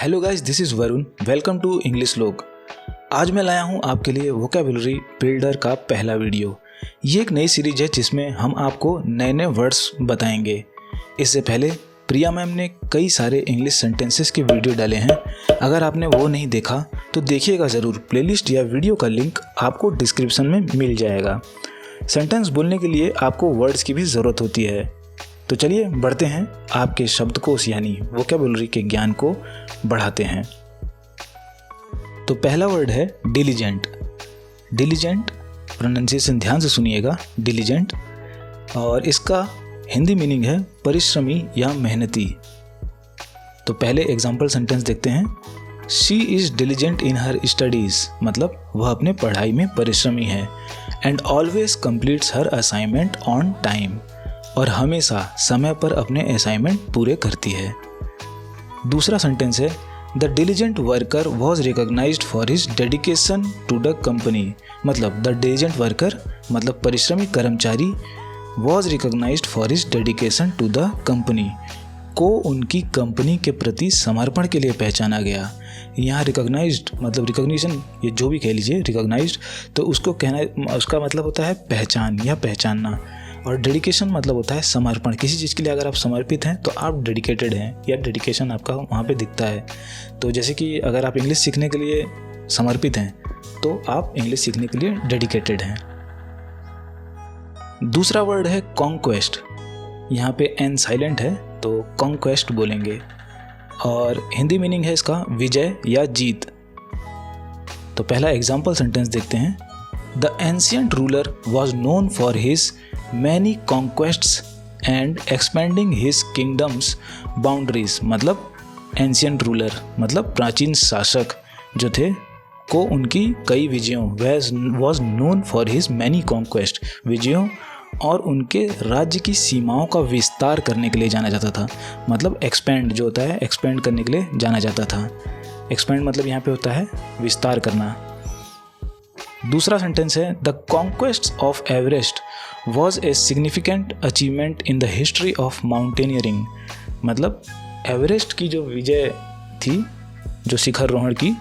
Hello guys, this is Varun. Welcome to English लोग। आज मैं लाया हूँ आपके लिए वोकैबुलरी बिल्डर का पहला वीडियो। ये एक नई सीरीज है जिसमें हम आपको नए नए वर्ड्स बताएंगे। इससे पहले प्रिया मैम ने कई सारे इंग्लिश सेंटेंसेस के वीडियो डाले हैं। अगर आपने वो नहीं देखा तो देखिएगा ज़रूर। प्लेलिस्ट या वीडियो का लिंक आपको डिस्क्रिप्शन में मिल जाएगा। सेंटेंस बोलने के लिए आपको वर्ड्स की भी ज़रूरत होती है। तो चलिए बढ़ते हैं, आपके शब्दकोश यानी वोकैबुलरी के ज्ञान को बढ़ाते हैं। तो पहला वर्ड है डिलीजेंट। डिलीजेंट प्रोनाउंसिएशन ध्यान से सुनिएगा, डिलीजेंट। और इसका हिंदी मीनिंग है परिश्रमी या मेहनती। तो पहले एग्जाम्पल सेंटेंस देखते हैं। She is diligent in her studies, मतलब वह अपने पढ़ाई में परिश्रमी है। And always completes her assignment on time, और हमेशा समय पर अपने असाइनमेंट पूरे करती है। दूसरा सेंटेंस है the diligent worker was recognised for his dedication to the company, मतलब द डिलीजेंट वर्कर मतलब परिश्रमी कर्मचारी was recognised for his dedication to the company, को उनकी कंपनी के प्रति समर्पण के लिए पहचाना गया। यहाँ रिकॉग्नाइज्ड मतलब रिकॉग्निशन, ये जो भी कह लीजिए रिकॉग्नाइज्ड, तो उसको कहना, उसका मतलब होता है पहचान या पहचानना। और डेडिकेशन मतलब होता है समर्पण। किसी चीज़ के लिए अगर आप समर्पित हैं तो आप डेडिकेटेड हैं या डेडिकेशन आपका वहाँ पे दिखता है। तो जैसे कि अगर आप इंग्लिश सीखने के लिए समर्पित हैं तो आप इंग्लिश सीखने के लिए डेडिकेटेड हैं। दूसरा वर्ड है कॉन्क्वेस्ट। यहाँ पे एन साइलेंट है तो कॉन्क्वेस्ट बोलेंगे। और हिंदी मीनिंग है इसका विजय या जीत। तो पहला एग्जाम्पल सेंटेंस देखते हैं। The ancient ruler was known for his many conquests and expanding his kingdom's boundaries, मतलब एंशियंट रूलर मतलब प्राचीन शासक जो थे को उनकी कई विजयों was known for his many conquest, विजयों और उनके राज्य की सीमाओं का विस्तार करने के लिए जाना जाता था। मतलब एक्सपेंड जो होता है, एक्सपेंड करने के लिए जाना जाता था। एक्सपेंड मतलब यहाँ पे होता है विस्तार करना। दूसरा सेंटेंस है the conquest of Everest was a significant achievement in the history of mountaineering, मतलब एवरेस्ट की जो विजय थी, जो शिखर रोहण की,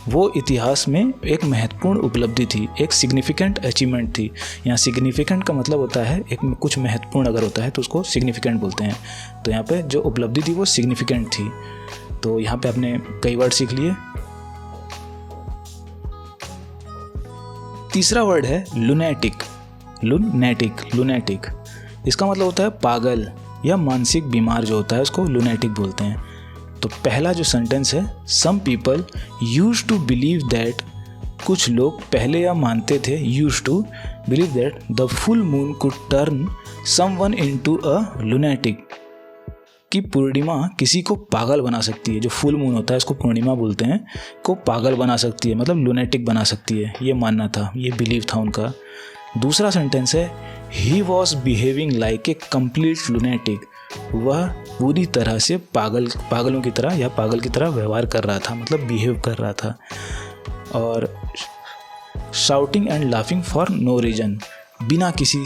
वो इतिहास में एक महत्वपूर्ण उपलब्धि थी, एक सिग्निफिकेंट अचीवमेंट थी। यहाँ सिग्निफिकेंट का मतलब होता है एक कुछ महत्वपूर्ण अगर होता है तो उसको सिग्निफिकेंट बोलते हैं। तो यहाँ पे जो उपलब्धि थी वो सिग्निफिकेंट थी। तो यहाँ पे आपने कई वर्ड सीख लिए। तीसरा वर्ड है लुनेटिक। लुनेटिक इसका मतलब होता है पागल या मानसिक बीमार जो होता है उसको लुनेटिक बोलते हैं। तो पहला जो सेंटेंस है some people used to believe that, कुछ लोग पहले या मानते थे, used to believe that the full moon could turn someone into a lunatic, कि पूर्णिमा किसी को पागल बना सकती है। जो फुल मून होता है उसको पूर्णिमा बोलते हैं, को पागल बना सकती है, मतलब लुनेटिक बना सकती है। ये मानना था, ये बिलीव था उनका। दूसरा सेंटेंस है he was behaving like a complete lunatic, वह पूरी तरह से पागलों की तरह या पागल की तरह व्यवहार कर रहा था, मतलब बिहेव कर रहा था। और shouting and laughing for no reason, बिना किसी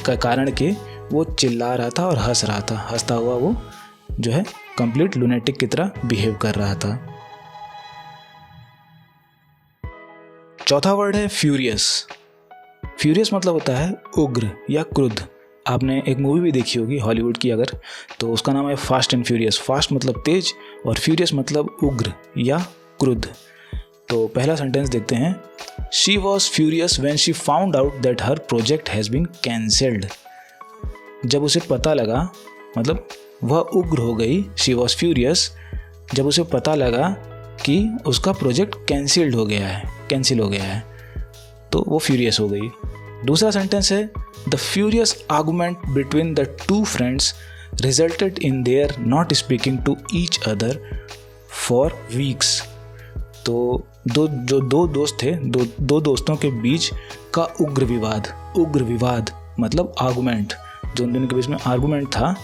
का कारण के वो चिल्ला रहा था और हंस रहा था, हंसता हुआ वो जो है कंप्लीट लुनेटिक की तरह बिहेव कर रहा था। चौथा वर्ड है फ्यूरियस। फ्यूरियस मतलब होता है उग्र या क्रुद्ध। आपने एक मूवी भी देखी होगी हॉलीवुड की अगर, तो उसका नाम है फास्ट एंड फ्यूरियस। फास्ट मतलब तेज और फ्यूरियस मतलब उग्र या क्रुद्ध। तो पहला सेंटेंस देखते हैं। She was furious when she found out that her project has been cancelled, जब उसे पता लगा, मतलब वह उग्र हो गई, शी वॉज फ्यूरियस, जब उसे पता लगा कि उसका प्रोजेक्ट कैंसिल हो गया है, तो वो फ्यूरियस हो गई। दूसरा सेंटेंस है the furious argument between the two friends resulted in their not speaking to each other for weeks. तो दो दोस्त थे, दो दोस्तों के बीच का उग्र विवाद मतलब आर्गुमेंट, जो उन दोनों के बीच में आर्गुमेंट था,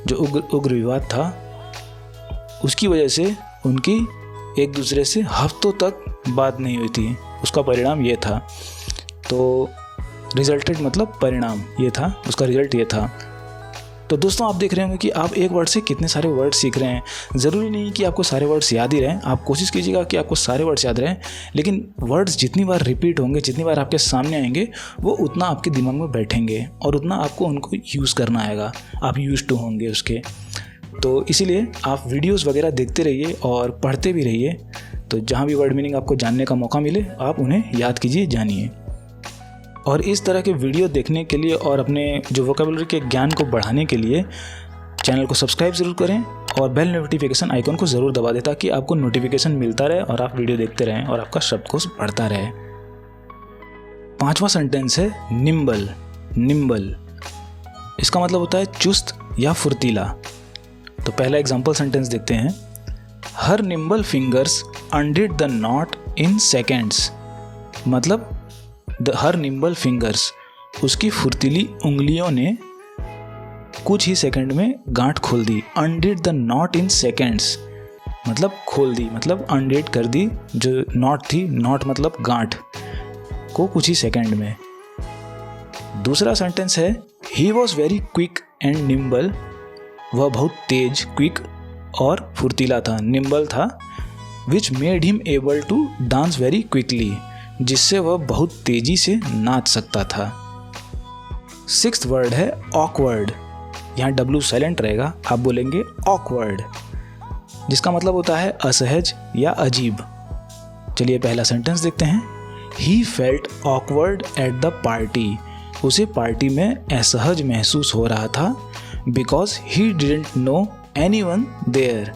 जो उग्र विवाद था, उसकी वजह से उनकी एक दूसरे से हफ्तों तक बात नहीं हुई थी। उसका परिणाम ये था। तो रिजल्टेड मतलब परिणाम ये था, उसका रिजल्ट ये था। तो दोस्तों आप देख रहे होंगे कि आप एक वर्ड से कितने सारे वर्ड सीख रहे हैं। ज़रूरी नहीं कि आपको सारे वर्ड्स याद ही रहें, आप कोशिश कीजिएगा कि आपको सारे वर्ड्स याद रहें, लेकिन वर्ड्स जितनी बार रिपीट होंगे, जितनी बार आपके सामने आएंगे, वो उतना आपके दिमाग में बैठेंगे और उतना आपको उनको यूज़ करना आएगा, आप यूज्ड टू होंगे उसके। तो इसीलिए आप वीडियोस वगैरह देखते रहिए और पढ़ते भी रहिए। तो जहाँ भी वर्ड मीनिंग आपको जानने का मौका मिले आप उन्हें याद कीजिए, जानिए। और इस तरह के वीडियो देखने के लिए और अपने जो वोकैबुलरी के ज्ञान को बढ़ाने के लिए चैनल को सब्सक्राइब ज़रूर करें और बेल नोटिफिकेशन आइकन को ज़रूर दबा दें ताकि आपको नोटिफिकेशन मिलता रहे और आप वीडियो देखते रहें और आपका शब्दकोश बढ़ता रहे। 5वां सेंटेंस है निम्बल। निम्बल इसका मतलब होता है चुस्त या फुर्तीला। तो पहला एग्जाम्पल सेंटेंस देखते हैं। Her nimble fingers undid the knot in seconds. मतलब हर निम्बल फिंगर्स, उसकी फुर्तीली उंगलियों ने कुछ ही सेकंड में गांठ खोल दी। अनडिड द नॉट इन सेकेंड्स मतलब खोल दी, मतलब अनडिड कर दी जो नॉट थी, नॉट मतलब गांठ को कुछ ही सेकंड में। दूसरा सेंटेंस है he was very quick and nimble. वह बहुत तेज, क्विक और फुर्तीला था, निम्बल था। Which made him able to dance very quickly, जिससे वह बहुत तेजी से नाच सकता था। 6th वर्ड है ऑकवर्ड। यहाँ W साइलेंट रहेगा, आप बोलेंगे ऑकवर्ड, जिसका मतलब होता है असहज या अजीब। चलिए पहला सेंटेंस देखते हैं। He felt awkward at the party. उसे पार्टी में असहज महसूस हो रहा था because he didn't know anyone there,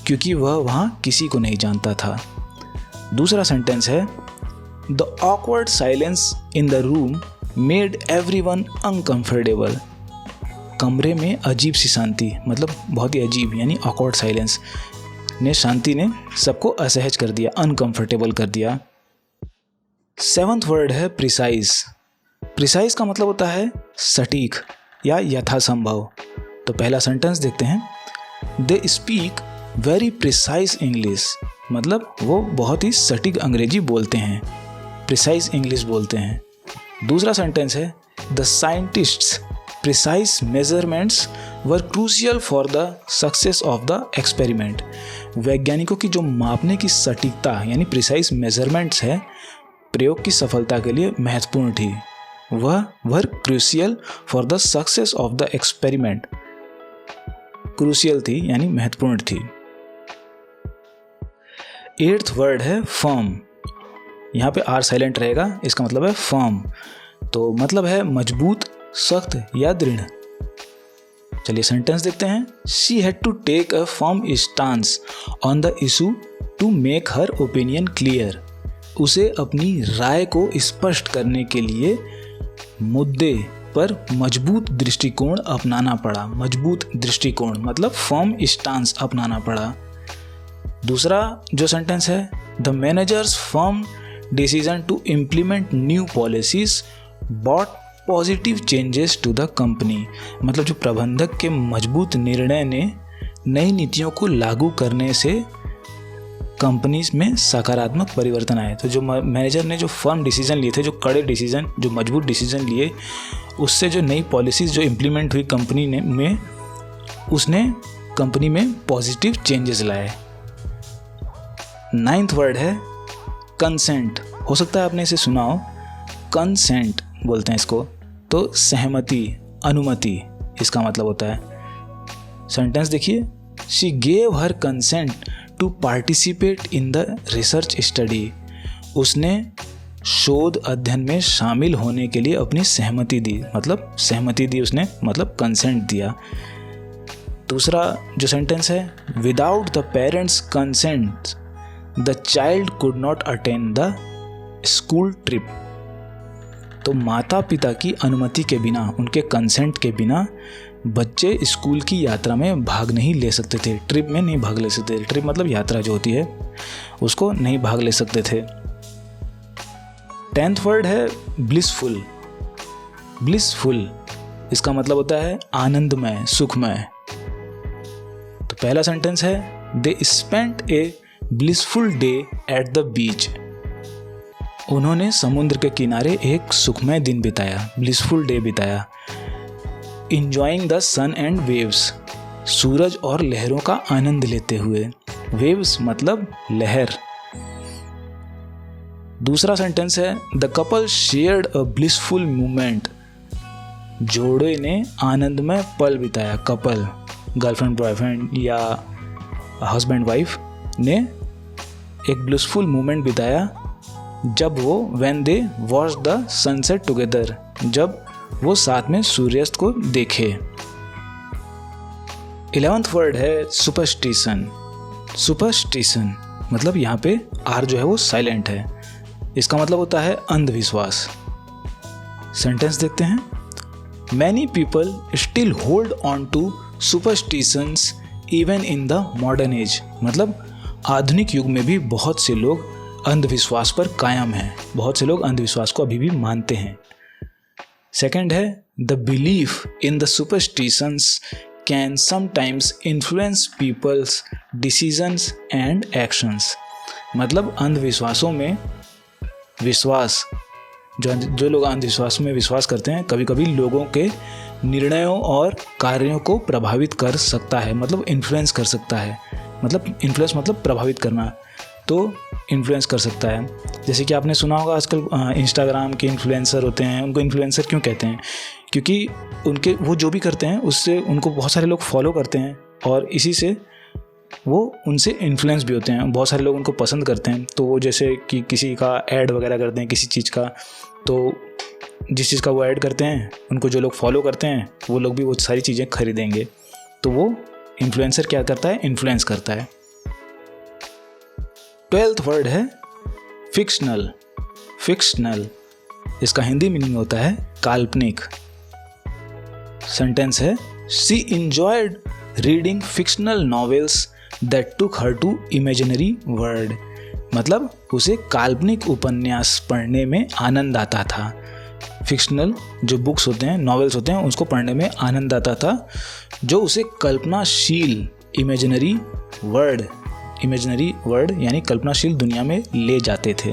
क्योंकि वह वहाँ किसी को नहीं जानता था। दूसरा सेंटेंस है the awkward silence in the room made everyone uncomfortable. कमरे में अजीब सी शांति, मतलब बहुत ही अजीब, यानी ऑकवर्ड साइलेंस ने, शांति ने सबको असहज कर दिया, अनकंफर्टेबल कर दिया। 7th वर्ड है प्रिसाइज। प्रिसाइज का मतलब होता है सटीक या यथासंभव। तो पहला सेंटेंस देखते हैं। They speak very precise English. मतलब वो बहुत ही सटीक अंग्रेजी बोलते हैं, प्रिसाइज इंग्लिश बोलते हैं। दूसरा सेंटेंस है the scientists precise measurements were crucial for the success of the experiment. वैज्ञानिकों की जो मापने की सटीकता यानी प्रिसाइज मेजरमेंट्स है, प्रयोग की सफलता के लिए महत्वपूर्ण थी। वह were crucial for the success of the experiment, crucial थी यानी महत्वपूर्ण थी। 8th वर्ड है फर्म। यहाँ पे आर साइलेंट रहेगा, इसका मतलब है फर्म। तो मतलब है मजबूत, सख्त या दृढ़। चलिए सेंटेंस देखते हैं। She had to take a firm stance on the issue to make her opinion clear. उसे अपनी राय को स्पष्ट करने के लिए मुद्दे पर मजबूत दृष्टिकोण अपनाना पड़ा। मजबूत दृष्टिकोण मतलब फर्म स्टांस अपनाना पड़ा। दूसरा जो सेंटेंस है the manager's firm decision to implement new policies bought positive changes to the company. मतलब जो प्रबंधक के मजबूत निर्णय ने नई नीतियों को लागू करने से कंपनी में सकारात्मक परिवर्तन आए। तो जो मैनेजर ने जो फर्म डिसीजन लिए थे, जो कड़े डिसीजन, जो मजबूत डिसीजन लिए, उससे जो नई पॉलिसीज़ जो इम्प्लीमेंट हुई कंपनी ने में, उसने कंपनी में पॉजिटिव चेंजेस लाए। 9th वर्ड है कंसेंट। हो सकता है आपने इसे सुना हो, कंसेंट बोलते हैं इसको। तो सहमति, अनुमति इसका मतलब होता है। सेंटेंस देखिए। She gave her consent to participate in the research study. उसने शोध अध्ययन में शामिल होने के लिए अपनी सहमति दी, मतलब सहमति दी उसने, मतलब कंसेंट दिया। दूसरा जो सेंटेंस है without the parents consent the child could not attend the school trip. तो माता पिता की अनुमति के बिना, उनके कंसेंट के बिना बच्चे स्कूल की यात्रा में भाग नहीं ले सकते थे, ट्रिप में नहीं भाग ले सकते थे। ट्रिप मतलब यात्रा जो होती है उसको नहीं भाग ले सकते थे। 10th वर्ड है ब्लिसफुल। ब्लिसफुल इसका मतलब होता है आनंदमय, सुखमय। तो पहला सेंटेंस है they spent a blissful day at the beach. उन्होंने समुद्र के किनारे एक सुखमय दिन बिताया, ब्लिसफुल डे बिताया। Enjoying the sun and waves, सूरज और लहरों का आनंद लेते हुए। वेव्स मतलब लहर। दूसरा सेंटेंस है the couple shared a blissful moment, जोड़े ने आनंदमय पल बिताया। कपल गर्लफ्रेंड बॉयफ्रेंड या हस्बैंड वाइफ ने एक ब्लिसफुल मोमेंट बिताया जब वो when they watch the sunset together, जब वो साथ में सूर्यास्त को देखे। 11th वर्ड है सुपरस्टिशन। सुपरस्टिशन मतलब यहाँ पे आर जो है वो साइलेंट है, इसका मतलब होता है अंधविश्वास। सेंटेंस देखते हैं। Many people still hold on to superstitions even in the modern age, मतलब आधुनिक युग में भी बहुत से लोग अंधविश्वास पर कायम हैं, बहुत से लोग अंधविश्वास को अभी भी मानते हैं। सेकंड है the belief in the superstitions can sometimes influence people's decisions and actions, मतलब अंधविश्वासों में विश्वास, जो लोग अंधविश्वास में विश्वास करते हैं कभी कभी लोगों के निर्णयों और कार्यों को प्रभावित कर सकता है, मतलब इन्फ्लुएंस कर सकता है। मतलब इन्फ्लुएंस मतलब प्रभावित करना, तो इन्फ्लुएंस कर सकता है। जैसे कि आपने सुना होगा आजकल इंस्टाग्राम के इन्फ्लुएंसर होते हैं, उनको इन्फ्लुएंसर क्यों कहते हैं? क्योंकि उनके वो जो भी करते हैं उससे उनको बहुत सारे लोग फॉलो करते हैं और इसी से वो उनसे इन्फ्लुएंस भी होते हैं, बहुत सारे लोग उनको पसंद करते हैं। तो वो जैसे कि किसी का ऐड वगैरह करते हैं किसी चीज़ का, तो जिस चीज़ का वो ऐड करते हैं उनको जो लोग फॉलो करते हैं वो लोग भी वो सारी चीज़ें खरीदेंगे। तो वो इन्फ्लुएंसर क्या करता है? इन्फ्लुएंस करता है। 12th वर्ड है फिक्शनल। फिक्शनल इसका हिंदी मीनिंग होता है काल्पनिक। सेंटेंस है she enjoyed reading fictional novels that took her to imaginary world, मतलब उसे काल्पनिक उपन्यास पढ़ने में आनंद आता था। फिक्शनल जो बुक्स होते हैं, नॉवेल्स होते हैं, उसको पढ़ने में आनंद आता था जो उसे कल्पनाशील इमेजिनरी वर्ड यानी कल्पनाशील दुनिया में ले जाते थे।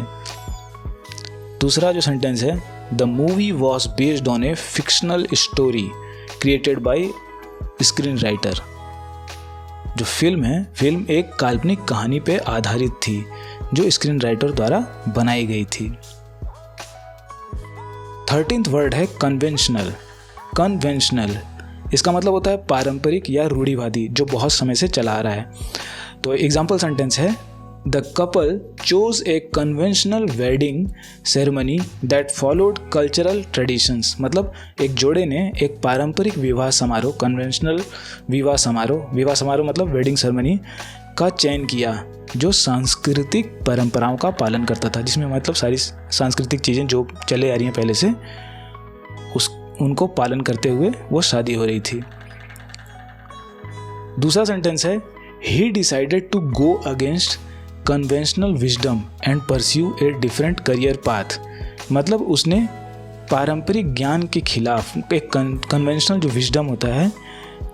दूसरा जो सेंटेंस है the movie was based on A fictional story created by screen writer. जो फिल्म एक काल्पनिक कहानी पे आधारित थी जो स्क्रीन राइटर द्वारा बनाई गई थी। 13th वर्ड है कन्वेंशनल। कन्वेंशनल इसका मतलब होता है पारंपरिक या रूढ़िवादी, जो बहुत समय से चला आ रहा है। तो एग्जाम्पल सेंटेंस है the couple chose a conventional wedding ceremony that followed cultural traditions, मतलब एक जोड़े ने एक पारंपरिक विवाह समारोह, कन्वेंशनल विवाह समारोह मतलब वेडिंग सेरेमनी का चयन किया जो सांस्कृतिक परंपराओं का पालन करता था, जिसमें मतलब सारी सांस्कृतिक चीज़ें जो चले आ रही हैं पहले से उनको पालन करते हुए वो शादी हो रही थी। दूसरा सेंटेंस है he decided to go against conventional wisdom and pursue a different career path, मतलब उसने पारंपरिक ज्ञान के खिलाफ एक कन्वेंशनल जो विजडम होता है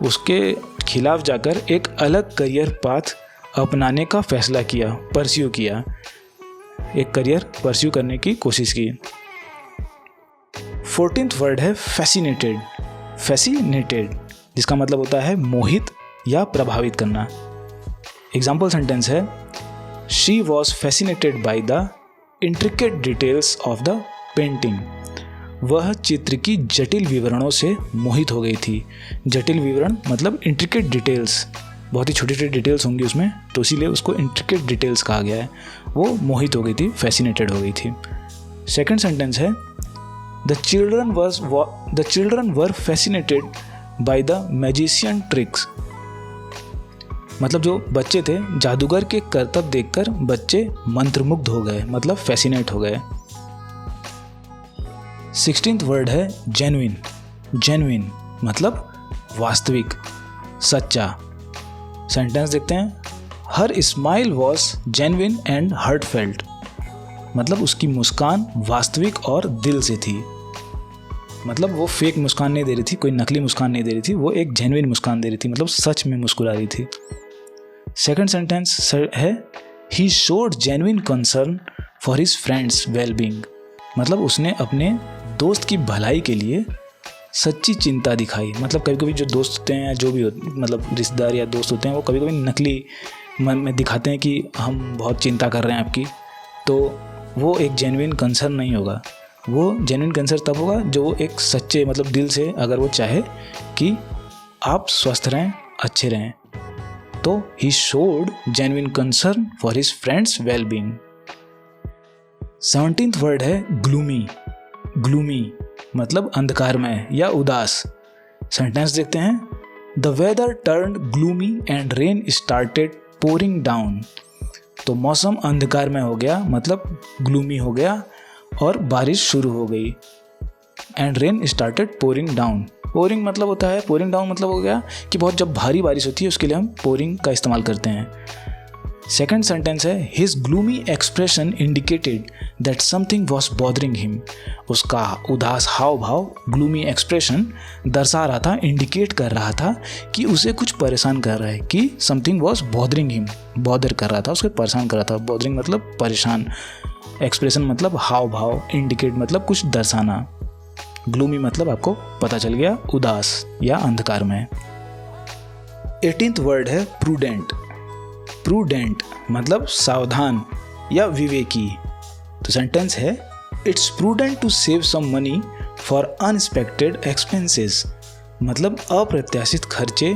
उसके खिलाफ जाकर एक अलग करियर पाथ अपनाने का फैसला किया, परस्यू किया, एक करियर परस्यू करने की कोशिश की। 14th वर्ड है फैसिनेटेड। फैसिनेटेड जिसका मतलब होता है मोहित या प्रभावित करना। एग्जाम्पल सेंटेंस है she was fascinated by the intricate details of the painting, वह चित्र की जटिल विवरणों से मोहित हो गई थी। जटिल विवरण मतलब इंट्रिकेट डिटेल्स, बहुत ही छोटी छोटी डिटेल्स होंगी उसमें, तो इसीलिए उसको इंट्रिकेट डिटेल्स कहा गया है। वो मोहित हो गई थी, फैसिनेटेड हो गई थी। सेकंड सेंटेंस है the children were fascinated by the magician tricks, मतलब जो बच्चे थे जादूगर के करतब देखकर बच्चे मंत्रमुग्ध हो गए, मतलब फैसिनेट हो गए। 16th वर्ड है जेन्युइन। जेन्युइन मतलब वास्तविक, सच्चा। सेंटेंस देखते हैं her smile was genuine and heartfelt, मतलब उसकी मुस्कान वास्तविक और दिल से थी, मतलब वो फेक मुस्कान नहीं दे रही थी, कोई नकली मुस्कान नहीं दे रही थी, वो एक जेन्युइन मुस्कान दे रही थी, मतलब सच में मुस्कुरा रही थी। सेकंड सेंटेंस है ही showed genuine concern for his friends wellbeing, मतलब उसने अपने दोस्त की भलाई के लिए सच्ची चिंता दिखाई। मतलब कभी कभी जो दोस्त होते हैं, जो भी मतलब रिश्तेदार या दोस्त होते हैं, वो कभी कभी नकली मन में दिखाते हैं कि हम बहुत चिंता कर रहे हैं आपकी, तो वो एक जेन्युइन कंसर्न नहीं होगा। वो जेन्युइन कंसर्न तब होगा जो वो एक सच्चे मतलब दिल से अगर वो चाहे कि आप स्वस्थ रहें, अच्छे रहें। तो he showed genuine concern for his friends well being. 17th word है ग्लूमी। ग्लूमी मतलब अंधकारमय या उदास। सेंटेंस देखते हैं। The weather turned gloomy and rain started pouring down. तो मौसम अंधकारमय हो गया, मतलब ग्लूमी हो गया और बारिश शुरू हो गई। And rain started pouring down. Pouring मतलब होता है, पोरिंग डाउन मतलब हो गया कि बहुत जब भारी बारिश होती है उसके लिए हम पोरिंग का इस्तेमाल करते हैं। सेकेंड सेंटेंस है his gloomy expression indicated that something was bothering him. उसका उदास हाव भाव, ग्लूमी एक्सप्रेशन दर्शा रहा था, इंडिकेट कर रहा था कि उसे कुछ परेशान कर रहा है, कि something was bothering him, bother कर रहा था, उसको परेशान कर रहा था। बॉदरिंग मतलब परेशान, एक्सप्रेशन मतलब हाव भाव, इंडिकेट मतलब कुछ दर्शाना, ग्लूमी मतलब आपको पता चल गया उदास या अंधकार में। 18th वर्ड है प्रूडेंट। प्रूडेंट मतलब सावधान या विवेकी। तो सेंटेंस है it's prudent to save some money for unexpected expenses. मतलब अप्रत्याशित खर्चे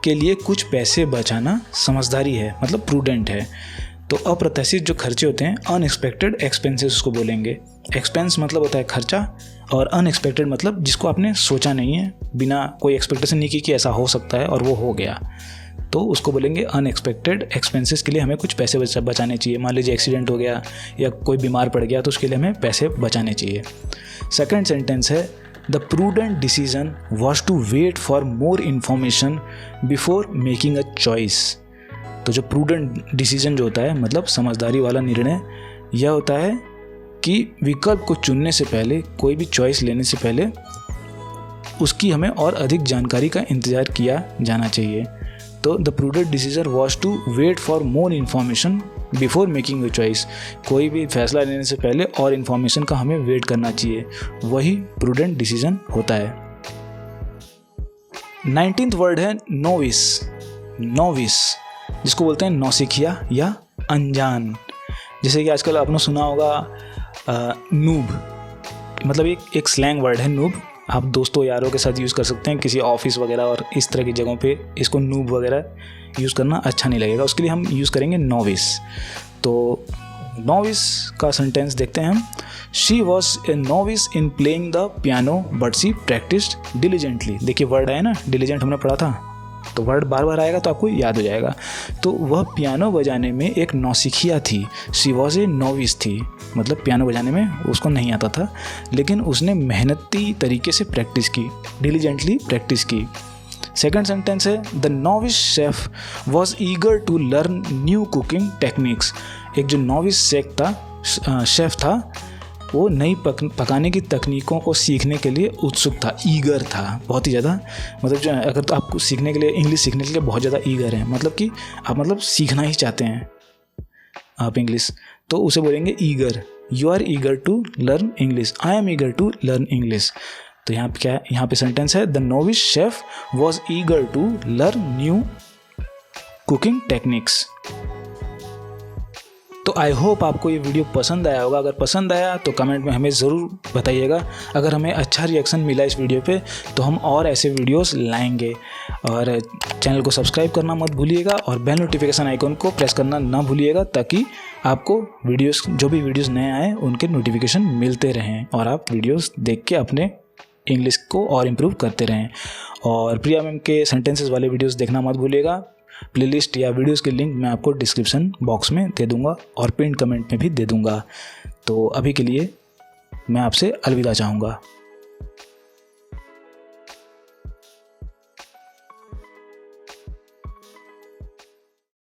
के लिए कुछ पैसे बचाना समझदारी है, मतलब प्रूडेंट है। तो अप्रत्याशित जो खर्चे होते हैं, अनएक्सपेक्टेड एक्सपेंसेस उसको बोलेंगे। एक्सपेंस मतलब होता है खर्चा, और अनएक्सपेक्टेड मतलब जिसको आपने सोचा नहीं है, बिना कोई एक्सपेक्टेशन नहीं की कि ऐसा हो सकता है और वो हो गया, तो उसको बोलेंगे अनएक्सपेक्टेड एक्सपेंसेस के लिए हमें कुछ पैसे बचाने चाहिए। मान लीजिए एक्सीडेंट हो गया या कोई बीमार पड़ गया तो उसके लिए हमें पैसे बचाने चाहिए। सेकेंड सेंटेंस है the prudent decision was to wait for more information before making a choice. तो जो प्रूडेंट डिसीजन जो होता है, मतलब समझदारी वाला निर्णय, यह होता है कि विकल्प को चुनने से पहले, कोई भी चॉइस लेने से पहले उसकी हमें और अधिक जानकारी का इंतज़ार किया जाना चाहिए। तो the prudent decision was to wait for more information before making a choice. कोई भी फैसला लेने से पहले और इन्फॉर्मेशन का हमें वेट करना चाहिए, वही प्रूडेंट डिसीजन होता है। 19th वर्ड है नोविस। नोविस जिसको बोलते हैं नौसिखिया या अनजान। जैसे कि आजकल आपने सुना होगा नूब, मतलब एक स्लैंग वर्ड है नूब। आप दोस्तों यारों के साथ यूज़ कर सकते हैं, किसी ऑफिस वगैरह और इस तरह की जगहों पे इसको नूब वगैरह यूज़ करना अच्छा नहीं लगेगा, उसके लिए हम यूज़ करेंगे नोविस। तो नोविस का सेंटेंस देखते हैं हम। She was a novice in playing the piano but she practised diligently. देखिए वर्ड आया ना, डिलीजेंट हमने पढ़ा था, तो वर्ड बार बार आएगा तो आपको याद हो जाएगा। तो वह पियानो बजाने में एक नौसिखिया थी। शी वॉज ए नोविस थी, मतलब पियानो बजाने में उसको नहीं आता था, लेकिन उसने मेहनती तरीके से प्रैक्टिस की, डिलीजेंटली प्रैक्टिस की। सेकंड सेंटेंस है the novice chef was eager to learn new cooking techniques. एक जो नोविस शेफ था वो नई पकाने की तकनीकों को सीखने के लिए उत्सुक था, ईगर था बहुत ही ज़्यादा। मतलब जो अगर तो आपको सीखने के लिए, इंग्लिश सीखने के लिए बहुत ज़्यादा ईगर हैं, मतलब कि आप मतलब सीखना ही चाहते हैं आप इंग्लिश, तो उसे बोलेंगे eager. You are eager to learn English, I am eager to learn English. तो यहाँ पे क्या है, यहाँ पे सेंटेंस है the novice chef was eager to learn new cooking techniques. तो आई होप आपको ये वीडियो पसंद आया होगा। अगर पसंद आया तो कमेंट में हमें ज़रूर बताइएगा। अगर हमें अच्छा रिएक्शन मिला इस वीडियो पे तो हम और ऐसे वीडियोस लाएंगे। और चैनल को सब्सक्राइब करना मत भूलिएगा और बेल नोटिफिकेशन आइकन को प्रेस करना ना भूलिएगा, ताकि आपको वीडियोस, जो भी वीडियोस नए आए उनके नोटिफिकेशन मिलते रहें और आप वीडियोस देख के अपने इंग्लिश को और इम्प्रूव करते रहें। और प्रिया मैम के सेंटेंसेस वाले वीडियोस देखना मत भूलिएगा। प्लेलिस्ट या वीडियोस के लिंक मैं आपको डिस्क्रिप्शन बॉक्स में दे दूंगा और पिन कमेंट में भी दे दूंगा। तो अभी के लिए मैं आपसे अलविदा चाहूँगा।